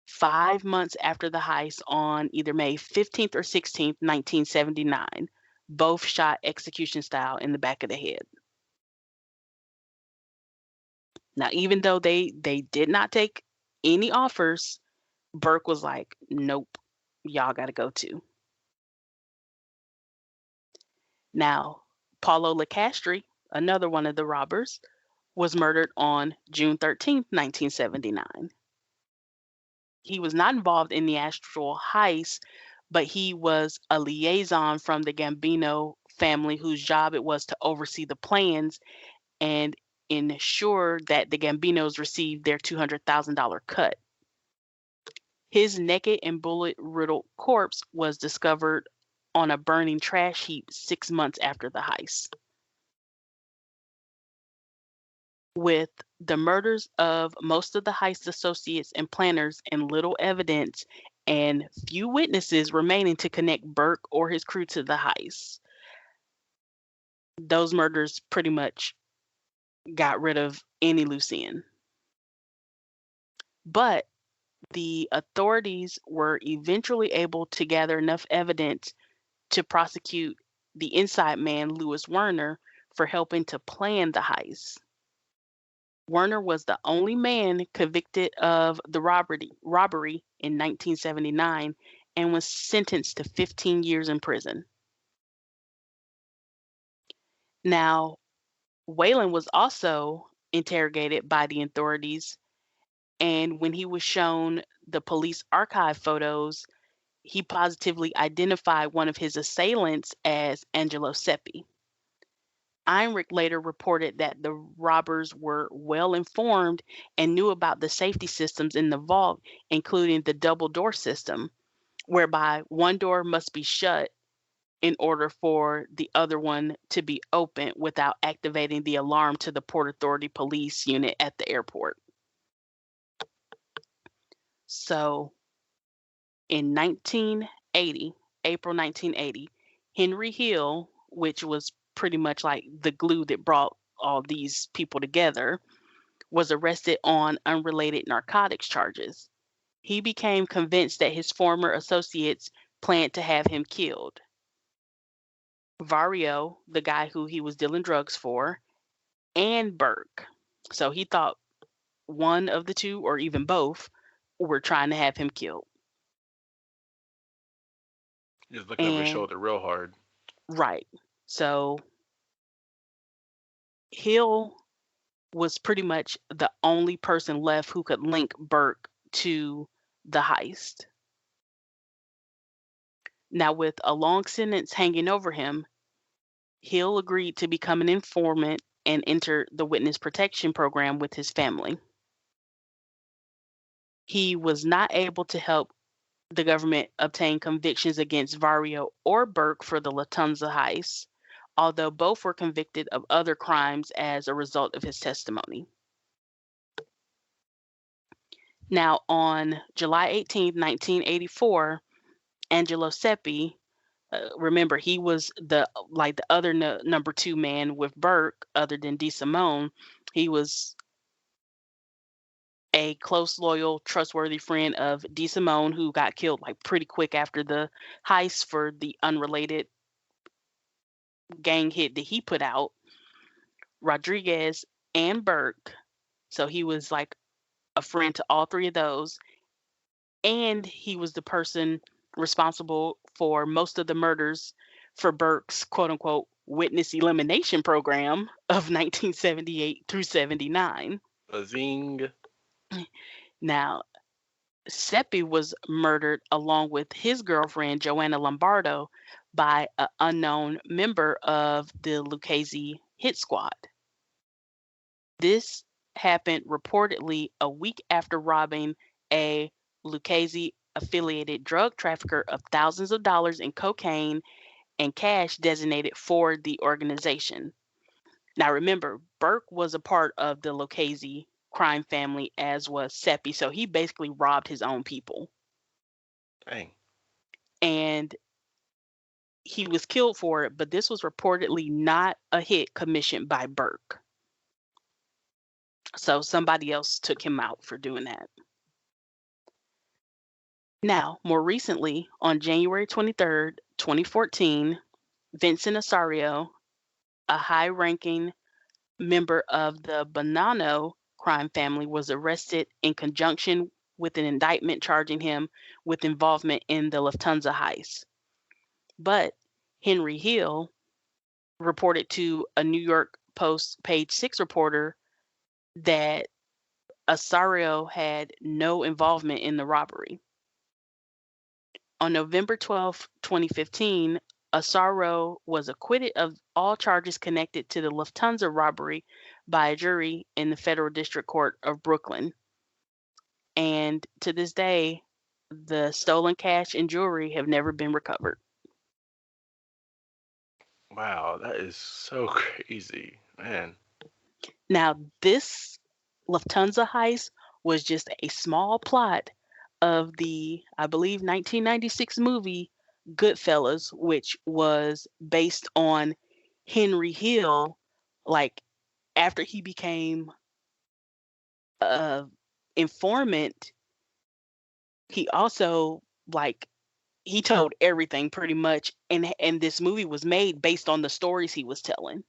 5 months after the heist on either May 15th or 16th, 1979, both shot execution style in the back of the head. Now, even though they did not take any offers, Burke was like, nope, y'all got to go too. Now, Paulo Lecastri, another one of the robbers, was murdered on June 13th, 1979. He was not involved in the actual heist, but he was a liaison from the Gambino family whose job it was to oversee the plans and ensure that the Gambinos received their $200,000 cut. His naked and bullet-riddled corpse was discovered on a burning trash heap 6 months after the heist. With the murders of most of the heist associates and planners and little evidence and few witnesses remaining to connect Burke or his crew to the heist, those murders pretty much got rid of any loose end. But The authorities were eventually able to gather enough evidence to prosecute the inside man, Louis Werner, for helping to plan the heist. Werner was the only man convicted of the robbery in 1979 and was sentenced to 15 years in prison. Now, Whalen was also interrogated by the authorities, and when he was shown the police archive photos, he positively identified one of his assailants as Angelo Seppi. Heinrich later reported that the robbers were well informed and knew about the safety systems in the vault, including the double door system, whereby one door must be shut in order for the other one to be open without activating the alarm to the Port Authority police unit at the airport. So in 1980, April 1980, Henry Hill, which was pretty much like the glue that brought all these people together, was arrested on unrelated narcotics charges. He became convinced that his former associates planned to have him killed. Vario, the guy who he was dealing drugs for, and Burke. So he thought one of the two, or even both, were trying to have him killed. He's looking over his And shoulder real hard. right. So Hill was pretty much the only person left who could link Burke to the heist. Now, with a long sentence hanging over him, Hill agreed to become an informant and enter the witness protection program with his family. He was not able to help the government obtain convictions against Vario or Burke for the Lufthansa heist, although both were convicted of other crimes as a result of his testimony. Now, on July 18, 1984, Angelo Seppi, remember he was the other number two man with Burke, other than DeSimone. He was a close, loyal, trustworthy friend of DeSimone, who got killed like pretty quick after the heist for the unrelated gang hit that he put out. Rodriguez and Burke. So he was like a friend to all three of those. And he was the person responsible for most of the murders for Burke's quote unquote witness elimination program of 1978 through 79. Zing. Now, Seppi was murdered along with his girlfriend, Joanna Lombardo, by an unknown member of the Lucchese hit squad. This happened reportedly a week after robbing a Lucchese affiliated drug trafficker of thousands of dollars in cocaine and cash designated for the organization. Now remember, Burke was a part of the Lucchese crime family, as was Seppi, so he basically robbed his own people. Dang. And he was killed for it, but this was reportedly not a hit commissioned by Burke. So somebody else took him out for doing that. Now, more recently, on January 23rd, 2014, Vincent Osorio, a high-ranking member of the Bonanno crime family, was arrested in conjunction with an indictment charging him with involvement in the Lufthansa heist. But Henry Hill reported to a New York Post Page 6 reporter that Osorio had no involvement in the robbery. On November 12, 2015, Osorio was acquitted of all charges connected to the Lufthansa robbery by a jury in the Federal District Court of Brooklyn. And to this day, the stolen cash and jewelry have never been recovered. Wow, that is so crazy, man. Now, this Lufthansa heist was just a small plot of the, I believe, 1996 movie Goodfellas, which was based on Henry Hill, like after he became a informant He also like he told everything pretty much, and this movie was made based on the stories he was telling.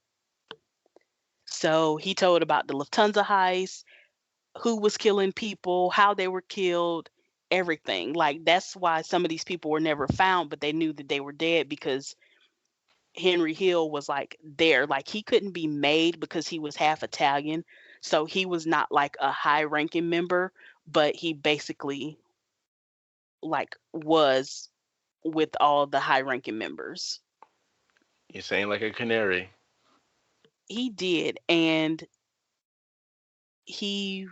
So he told about the Lufthansa heist, who was killing people, how they were killed, everything. Like that's why some of these people were never found, but they knew that they were dead because Henry Hill was like there. Like he couldn't be made because he was half Italian. So he was not like a high ranking member, but he basically like was with all the high ranking members. You're saying like a canary. He did. And he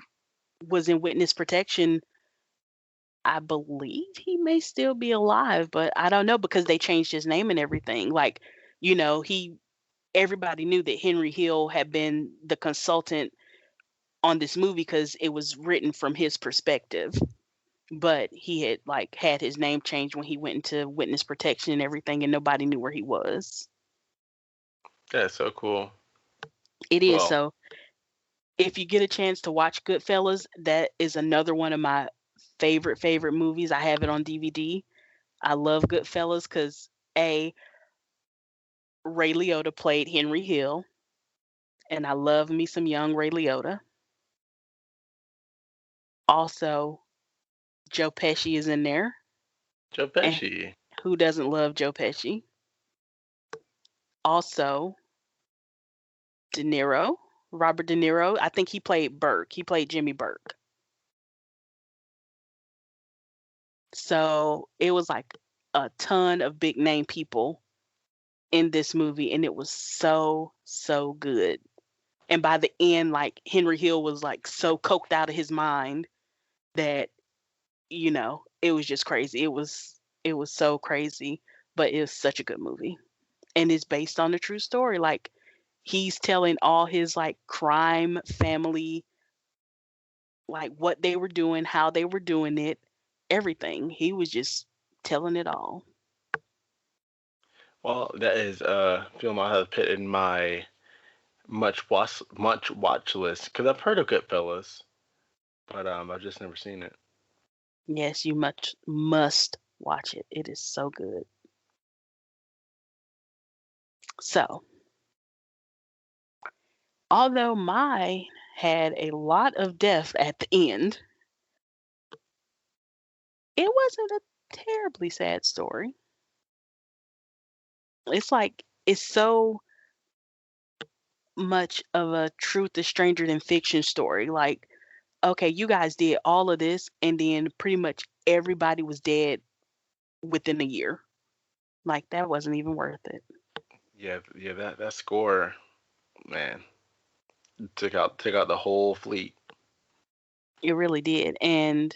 was in witness protection. I believe he may still be alive, but I don't know because they changed his name and everything. Like, he everybody knew that Henry Hill had been the consultant on this movie because it was written from his perspective. But he had like had his name changed when he went into witness protection and everything, and nobody knew where he was. That's so cool. It is. Well, So if you get a chance to watch Goodfellas, that is another one of my favorite movies. I have it on DVD. I love Goodfellas because a Ray Liotta played Henry Hill, and I love me some young Ray Liotta. Also, Joe Pesci is in there, Joe and Pesci. who doesn't love Joe Pesci? Also, De Niro, Robert De Niro. I think he played Burke. He played Jimmy Burke. So it was like a ton of big name people in this movie, and it was so good. And by the end, like Henry Hill was like so coked out of his mind that it was just crazy. It was so crazy, but it was such a good movie. And it's based on a true story. Like he's telling all his like crime family like what they were doing, how they were doing it, everything. He was just telling it all. Well, that is a film I have put in my much watch list because I've heard of Goodfellas, but I've just never seen it. Yes, you much must watch it. It is so good. So, although mine had a lot of death at the end, it wasn't a terribly sad story. It's like it's so much of a truth is stranger than fiction story. Like, okay, you guys did all of this, and then pretty much everybody was dead within a year. Like, that wasn't even worth it. Yeah, yeah, that score, man, took out the whole fleet. It really did. And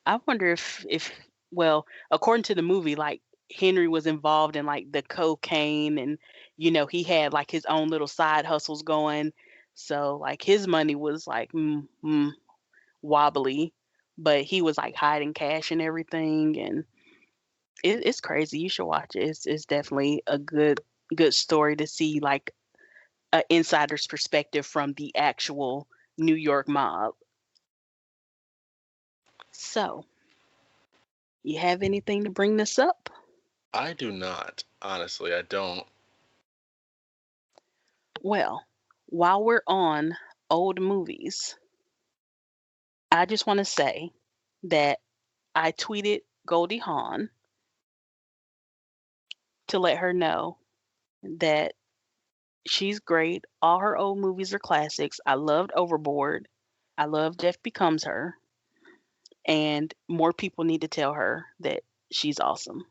I wonder if well, according to the movie, like Henry was involved in like the cocaine and he had like his own little side hustles going. So like his money was like wobbly, but he was like hiding cash and everything and it's crazy. You should watch it. It's definitely a good story to see like an insider's perspective from the actual New York mob. So, you have anything to bring this up? I do not, honestly, I don't. Well, while we're on old movies, I just want to say that I tweeted Goldie Hawn to let her know that she's great. All her old movies are classics. I loved Overboard. I love Death Becomes Her. And more people need to tell her that she's awesome.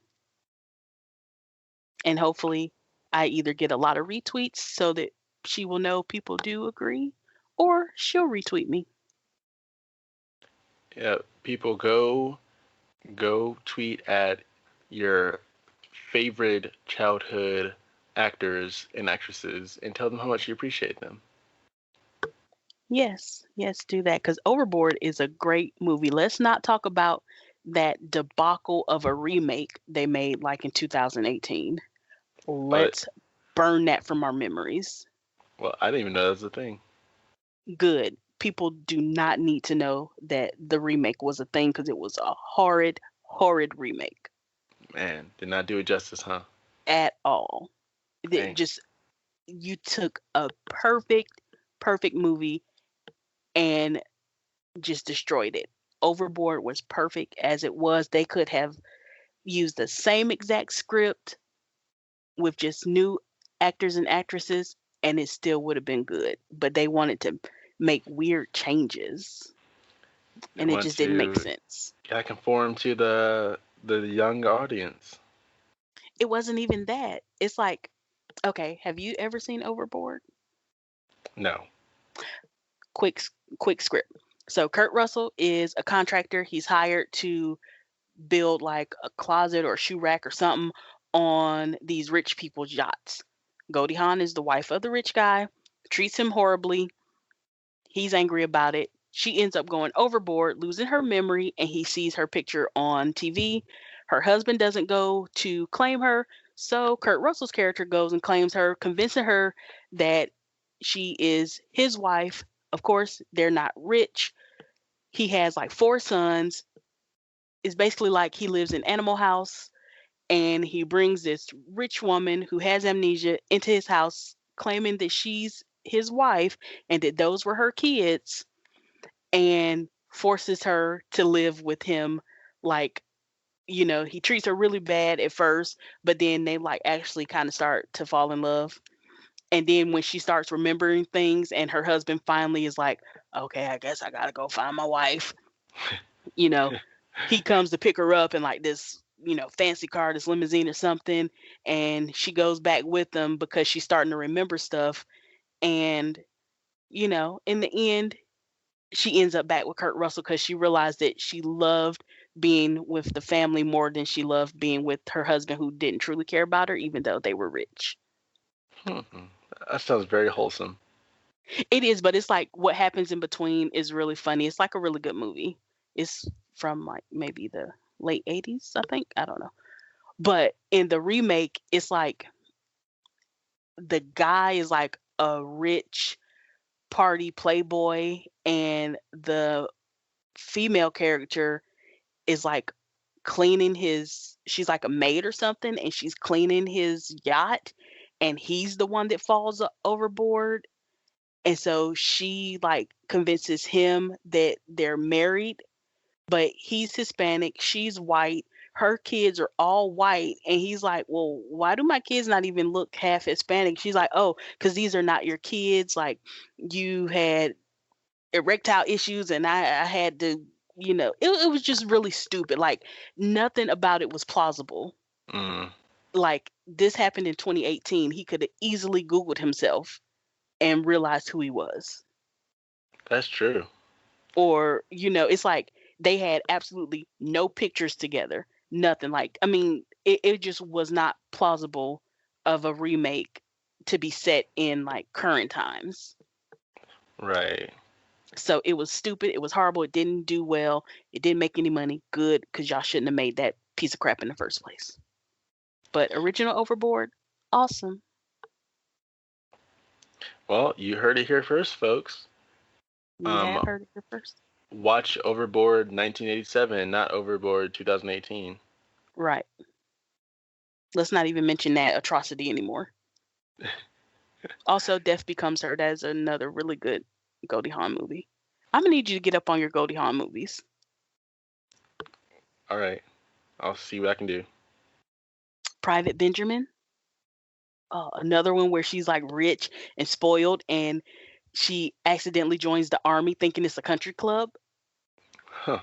And hopefully, I either get a lot of retweets so that she will know people do agree, or she'll retweet me. Yeah, people go tweet at your favorite childhood actors and actresses and tell them how much you appreciate them. Yes, yes, do that because Overboard is a great movie. Let's not talk about that debacle of a remake they made like in 2018. But Let's burn that from our memories. well, I didn't even know that was a thing. Good. people do not need to know that the remake was a thing because it was a horrid remake Man, did not do it justice, huh? at all. It Dang. just you took a perfect movie and just destroyed it. Overboard was perfect as it was. They could have used the same exact script with just new actors and actresses, and it still would have been good. But they wanted to make weird changes, They and it want just didn't make to sense. gotta conform to the young audience. It wasn't even that. It's like, okay, have you ever seen Overboard? No. Quick, quick script. So Kurt Russell is a contractor. He's hired to build like a closet or shoe rack or something on these rich people's yachts. Goldie Hawn is the wife of the rich guy, treats him horribly. He's angry about it. She ends up going overboard, losing her memory, and he sees her picture on TV. Her husband doesn't go to claim her, so Kurt Russell's character goes and claims her, convincing her that she is his wife. Of course, they're not rich. He has like four sons. It's basically like he lives in Animal House, and he brings this rich woman who has amnesia into his house, claiming that she's his wife and that those were her kids, and forces her to live with him. Like, he treats her really bad at first, but then they like actually kind of start to fall in love. And then when she starts remembering things and her husband finally is like, okay, I guess I gotta go find my wife, you know, he comes to pick her up in like this, fancy car, this limousine or something. And she goes back with him because she's starting to remember stuff. And, in the end, she ends up back with Kurt Russell because she realized that she loved being with the family more than she loved being with her husband who didn't truly care about her, even though they were rich. Hmm. That sounds very wholesome. It is, but it's like what happens in between is really funny. It's like a really good movie. It's from like maybe the late 80s, I think. I don't know. But in the remake, it's like the guy is like a rich party playboy, and the female character is like she's like a maid or something, and she's cleaning his yacht, and he's the one that falls overboard. And so she like convinces him that they're married, but he's Hispanic, she's white, her kids are all white, and he's like, "Well, why do my kids not even look half Hispanic?" She's like, "Oh, because these are not your kids. Like, you had erectile issues, and I had to." It was just really stupid. Like, nothing about it was plausible. Mm, Like, this happened in 2018. He could have easily Googled himself and realized who he was. that's true. Or, it's like they had absolutely no pictures together, nothing. Like, I mean, it just was not plausible of a remake to be set in like current times. Right. So it was stupid, it was horrible, it didn't do well, it didn't make any money. Good, because y'all shouldn't have made that piece of crap in the first place. But original Overboard, awesome. Well, you heard it here first, folks. You Um, have heard it here first. watch Overboard 1987, not Overboard 2018. Right. Let's not even mention that atrocity anymore. Also, Death Becomes Her. That is another really good Goldie Hawn movie. I'm gonna need you to get up on your Goldie Hawn movies. All right. I'll see what I can do. Private Benjamin. Another one where she's like rich and spoiled, and she accidentally joins the army thinking it's a country club. Huh.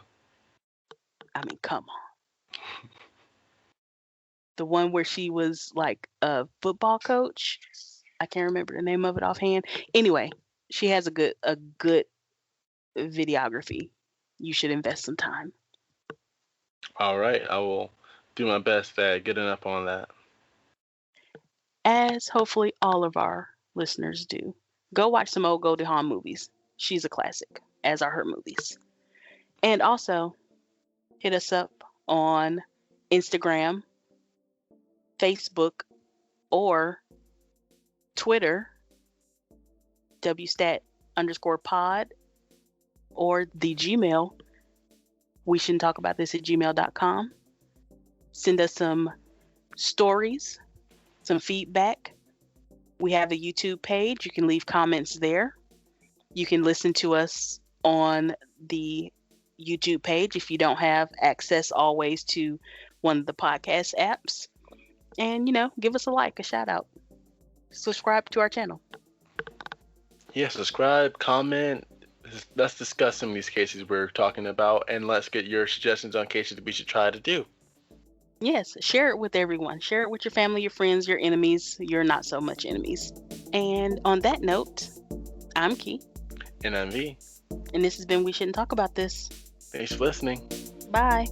I mean, come on. The one where she was like a football coach. I can't remember the name of it offhand. Anyway, she has a good videography. You should invest some time. All right. I will do my best at getting up on that. As hopefully all of our listeners do. Go watch some old Goldie Hawn movies. She's a classic, as are her movies. And also, hit us up on Instagram, Facebook, or Twitter, WStat_pod. or the Gmail, we shouldn't talk about this at gmail.com. Send us some stories, some feedback. We have a YouTube page. You can leave comments there. You can listen to us on the YouTube page if you don't have access always to one of the podcast apps. And, give us a like, a shout out. Subscribe to our channel. Yeah, subscribe, comment. Let's discuss some of these cases we're talking about, and let's get your suggestions on cases that we should try to do. Yes, share it with everyone. Share it with your family, your friends, your enemies, your not so much enemies. And on that note, I'm Key. And I'm V. And this has been We Shouldn't Talk About This. Thanks for listening. Bye.